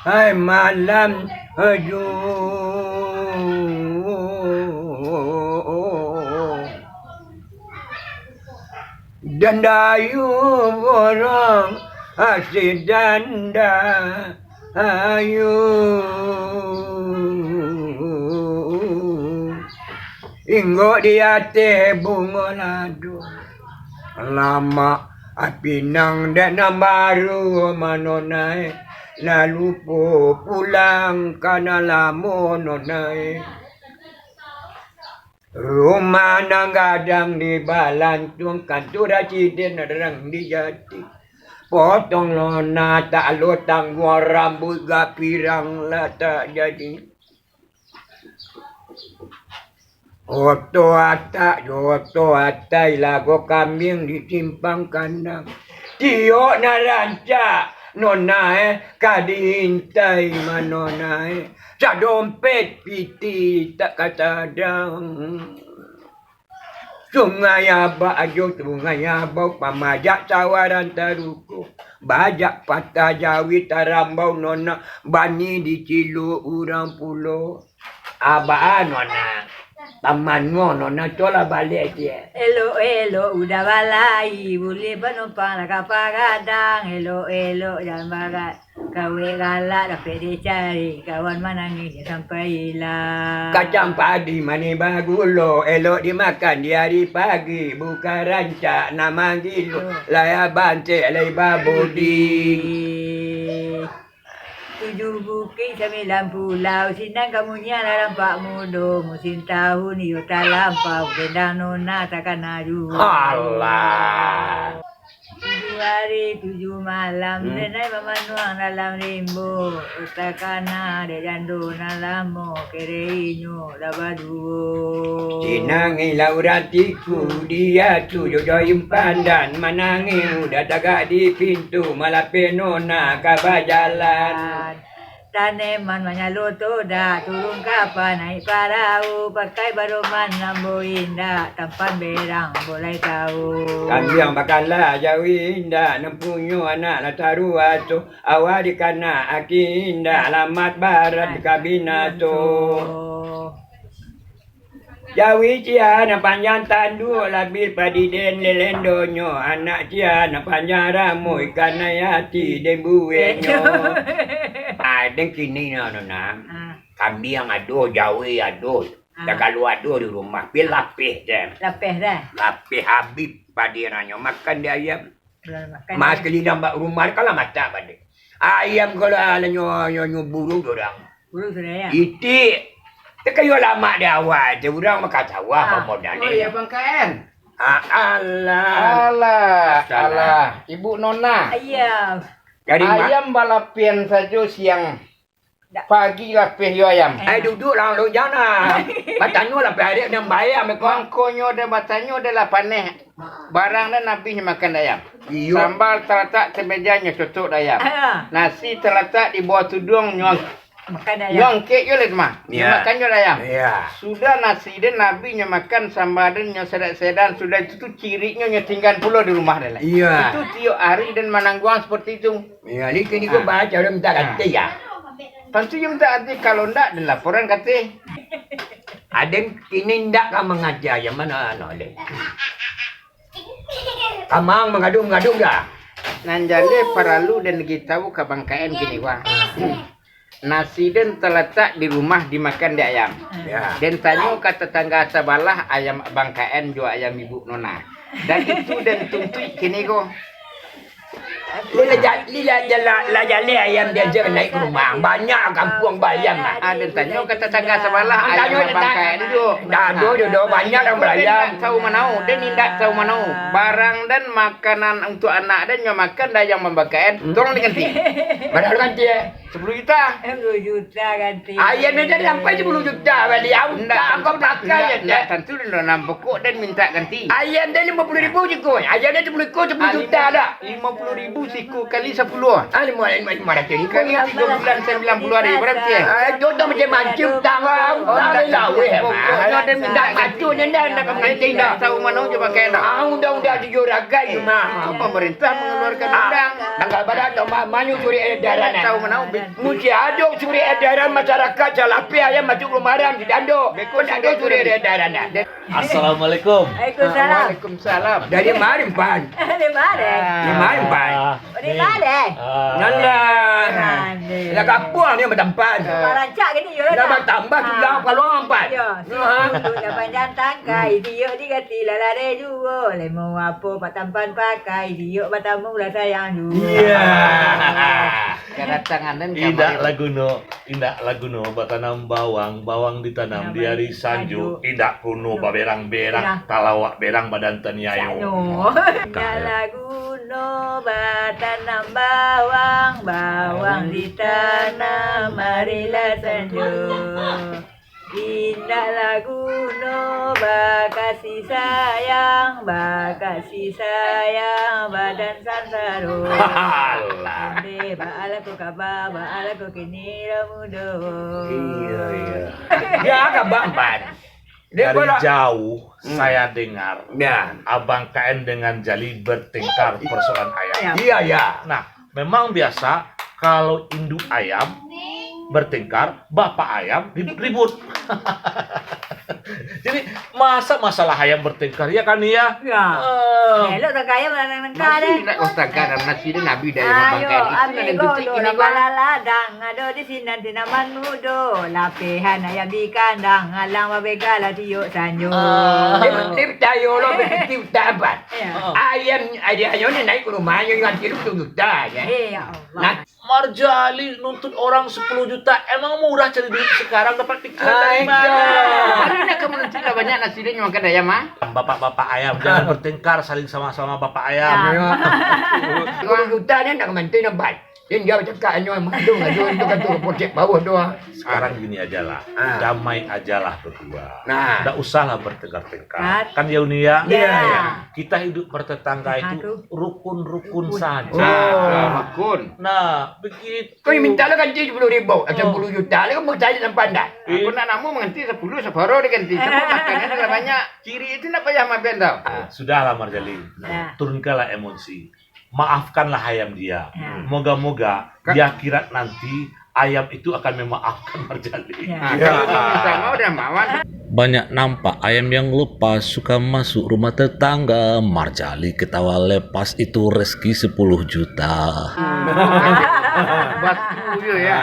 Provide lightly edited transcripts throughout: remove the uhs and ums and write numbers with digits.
Hai malam haju dan dayu orang asyik danda ayu inggo di ate bunga ladu lama pinang dan baru manonai lalu pulang karena lama nonai rumah nang gadang di balantung kantura cidin rang di jati potong lona tak lotang gua rambut gapirang lah tak jadi Oto atai lago kambing di simpang kandang. Tio na ranca nona kadintai manona sa dompet piti tak katadang. Sungai abau pamajak sawaran taruku. Bajak patah jawi tarambau nona bani di cilu urang pulo. Abaan nona. Taman mo, nona cola balik dia. Elo, udah balai, boleh penumpang nak kapagadang. Elo, jangan bagat. Kawe galak dapat dicari, kawan menangis sampai hilang. Kacang padi mani bagulo, elok dimakan di hari pagi. Bukan rancak nama gilo, laya bancik, laya babudi. 7 bukit 9 pulau Sinang kamunya dalam Pak Mudo musim tahun iyo tak lampau Gendang nona takkan aju Allah 7 hari 7 malam Denai memanuang dalam limbo Utakana de jandu nalamo Kereinyo labaduo Sinangi lauratiku dia tu jodoh pandan Manangi udah tagak di pintu malah penona kabar jalan Taneman menyalo toda turun kapal naik parau pakai baroman lambo indah tampan berang boleh tahu Kambing bakalah jawi indah nempunyo anak la taru atu awadi kana aki indah alamat barat kabinato Jawi cia na panjang tandu labil padiden lelendonyo anak cia na panjang ramu ikan ayati den buenyo den kini na kambing aduh jawi aduh dah kalau aduh di rumah bil lapih je lapih dah lapih habis padiranyo makan dia ayam makan mas kelidang bak rumah kalau mata pada ayam kalau nyo buru dorang bulu sudah ya itik Tekayo lama dia awal, dia orang makan sawah modal ni. Oh ya Bang Kaan. Alah. Ibu Nona. ayam Ayam balapian saja siang. Pagi lapih yo ayam. Duduk lah lu jana. Batanyo lah pihak dia bayar me kong. Mangkonyo dan batanyo adalah paneh. Barang dan nabi makan ayam. Iyo. Sambal terletak di mejanya cocok ayam. Nasi terletak di bawah tudung nyong. makan ayam Nyong kek yo letma. Ya. Makan yo ayam. Ya. Sudah nasi dan nabi makan sambal dan nyo sedan sudah itu tu cirinya nyo tinggal pulau di rumah dah. Iya. Itu tiap hari dan manangguang seperti itu. Ya, ni kini kau baca dia minta ganti ya. Tentu yang tak ada kalau ndak dan laporan kata. Ada kini ndak kan mengajar yang mana ada. Kamang mengadung dah. Nanjale paralu dan kita tahu ke bangkain gini wah. Nasi dan terletak di rumah dimakan di ayam. Ya. Dan tanya ke tetangga sebelah ayam bangkain jual ayam ibu Nona. Dan itu dan tuntut kini ko. Lila jale ayam dia je naik ke rumah. Banyak kampung bayam lah. Dan tanya ke tetangga sebelah ayam bangkain ju. Dah do banyak orang berayam. Tahu manau dan tidak tahu manau. Barang dan makanan untuk anak dan yang makan dah yang membangkain. Tolong diganti. Berapa ganti 10 juta. 10 juta ganti Ayam ni dah sampai 10 juta balik. Tak kau pakai je. Tentu dia nak pokok dan minta ganti. Ayam dia 50,000 je kau. Ayam dia 10 juta dah. 50,000 siku kali 10. Ani mo ay maratin ko Kali 3 bulan 90 hari berarti. Jodoh macam macam tang tak lawe ada minta kacau nenda nak penting dah. Tahu mana je pakai dah. Undang-undang tujuh ragai mah. Pemerintah mengeluarkan undang. Tanggal pada manyu suri edaran. Tahu mana Muci aduk suri edaran masyarakat jalapi ayam masuk rumaran di dando. Bekon ada suri edaran. Assalamualaikum. Waalaikumsalam. Waalaikumsalam. Dari mari pan. Di mana? Di mari pan. Di mana? Nanda. Lah kapuang ni bertempat. Parancak ke ni yo Dah bertambah sudah kalau empat. Yo, sudah panjang tangkai, dia digati lalare dua. Lemo apa pak tampan pakai, dia batamu lah sayang dua. Iya. Kedatangan dan Indah laguno bertanam bawang ditanam di hari Sanju. Indah kuno baberang-berang, talawak berang badan taniayo. Indah lagu no batanam bawang ditanam marilah sanjo. Indah lagu no bakasih sayang badan sansaro. Ande baala ko kaba baala ko kini ramudo. Iya. Ya kabang pan. Dia Dari bola. jauh saya dengar Ya. Abang KN dengan Jali bertengkar persoalan ayam. Iya ya. Nah, memang biasa kalau induk ayam bertengkar, bapak ayam ribut-ribut. Jadi masa masalah ayam bertengkar ya kan ya? Ya. Eh, Elok tak kaya melanang Masih kare. nak otakkan nasi dan nabi dari Ayo, mabangkan itu ambil dan golo, detik ini lapala ladang, ado di sini tinaman mudo, lapihan ayam di kandang, alang babegala tiuk sanyo. Tip tayo lo tip tapat. Ya. Ayam ayam ni naik ke rumah yang ngantir tu juta ya. Ya Nah, Allah. Marjali nuntut orang 10 juta. Emang murah cari duit sekarang dapat pikiran dari mana? Hari nak kamu nanti lah banyak nasi dan makan ayam ah. Bapak-bapak ayam jangan bertengkar saling sama-sama bapak ayam. Kalau juta ni nak mantin nampak. Dia jauh cakap anyo madu itu kan tu projek bawah doa. Sekarang gini aja lah, damai aja lah berdua. Nah. Nggak usah lah bertengkar-tengkar. Kan ya Uni ya? Iya. Kita hidup bertetangga itu rukun-rukun saja. Rukun. Nah, begitu. Kau minta lah ganti 10,000 atau 10 juta lah kamu cari nampak dah. Aku nak namu mengganti 10 separuh diganti. Sebab makannya sudah banyak. Ciri itu nak payah makan tau. Sudahlah Marjali, Ya. turunkanlah emosi. Maafkanlah ayam dia. Ya. Moga-moga di akhirat nanti ayam itu akan memaafkan Marjali. Ya. Kalau sama udah mawan. Banyak nampak ayam yang lepas suka masuk rumah tetangga. Marjali ketawa lepas itu rezeki 10 juta. Batu je ya.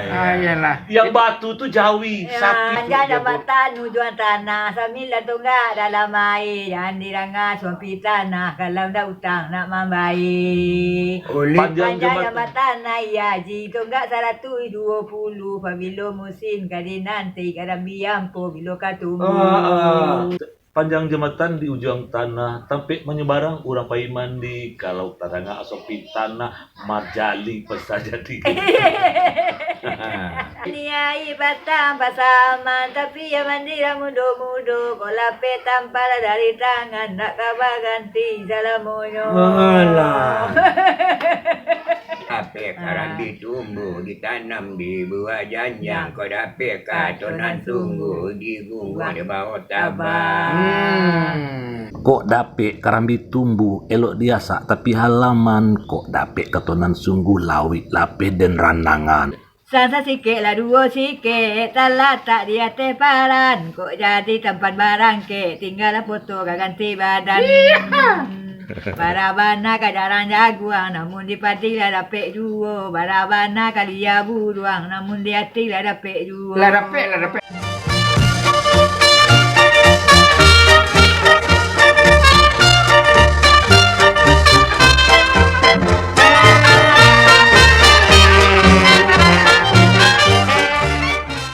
Ayolah. Yang batu tuh jawi, sapi. Jana mata nujuan tanah sambil tunggak dalam air dan diranga suapi tanah kalau dah utang nak membayar. Oleh Panjang Panjang jembatan. jambatan ayaji tunggak 120 pabilo musim kali nanti kadang biampo bilo katumbu. Panjang jembatan di ujung tanah, tampik menyebarang urang pai mandi. Kalau taranga asopi tanah, Marjali pesta jadi. Niai batang pasaman tapi ya mandira mudo-mudo kolape tampala dari tangan nak kabar ganti salamunyo. Alah. Ape karambi tumbuh ditanam di buah janjang kau dapet katonan tunggu di gunggung di bawah tabang. Kok dapet karambi tumbuh elok diasak tapi halaman kok dapet ketonan sungguh lawik lapih dan randangan. Sasa sikit lah dua sikit Talah tak di atas paran Kok jadi tempat barang ke Tinggal foto ganti badan Barabana kadaran jaguang Namun di pati lah dapet dua Barabana kali ya buruang Namun di hati lah dapet dua Lah dapat.